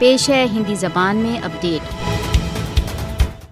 پیش ہے ہندی زبان میں اپڈیٹ۔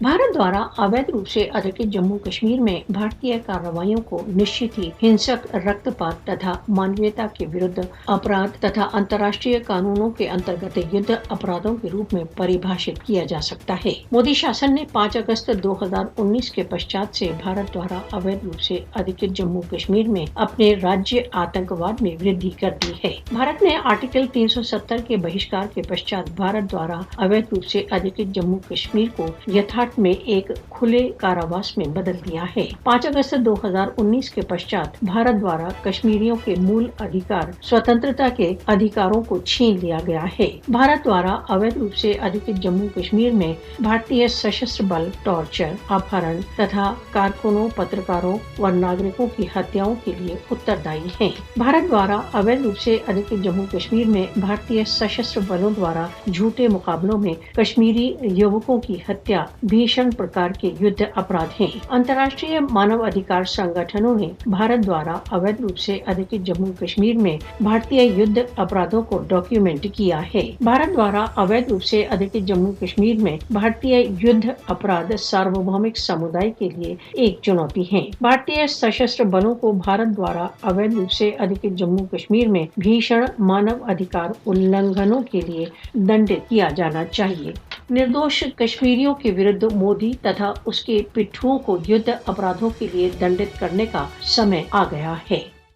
بھارت دوارا अवैध रूप से अधिकृत जम्मू कश्मीर में भारतीय कार्रवाइयों को निश्चित ही हिंसक, रक्तपात तथा मानवीयता के विरुद्ध अपराध तथा अंतर्राष्ट्रीय कानूनों के अंतर्गत युद्ध अपराधों के रूप में परिभाषित किया जा सकता है। मोदी शासन ने 5 अगस्त 2019 के पश्चात से भारत द्वारा अवैध रूप से अधिकृत जम्मू कश्मीर में अपने राज्य आतंकवाद में वृद्धि कर दी है। भारत ने आर्टिकल 370 के बहिष्कार के पश्चात भारत द्वारा अवैध रूप से अधिकृत जम्मू कश्मीर को यथार्थ में एक खुले कारावास में बदल दिया है। 5 अगस्त 2019 के पश्चात भारत द्वारा कश्मीरियों के मूल अधिकार, स्वतंत्रता के अधिकारों को छीन लिया गया है। भारत द्वारा अवैध रूप से अधिकृत जम्मू कश्मीर में भारतीय सशस्त्र बल टॉर्चर, अपहरण तथा कारकुनों, पत्रकारों व नागरिकों की हत्याओं के लिए उत्तरदायी है। भारत द्वारा अवैध रूप से अधिकृत जम्मू कश्मीर में भारतीय सशस्त्र बलों द्वारा झूठे मुकाबलों में कश्मीरी युवकों की हत्या भीषण प्रकार के युद्ध अपराध हैं। अंतर्राष्ट्रीय मानव अधिकार संगठनों ने भारत द्वारा अवैध रूप से अधिकृत जम्मू कश्मीर में भारतीय युद्ध अपराधों को डॉक्यूमेंट किया है। भारत द्वारा अवैध रूप से अधिकृत जम्मू कश्मीर में भारतीय युद्ध अपराध सार्वभौमिक समुदाय के लिए एक चुनौती है। भारतीय सशस्त्र बलों को भारत द्वारा अवैध रूप से अधिकृत जम्मू कश्मीर में भीषण मानव अधिकार उल्लंघनों के लिए दंडित किया जाना चाहिए। निर्दोष कश्मीरियों के विरुद्ध मोदी तथा उसके पिट्ठुओं को युद्ध अपराधों के लिए दंडित करने का समय आ गया है।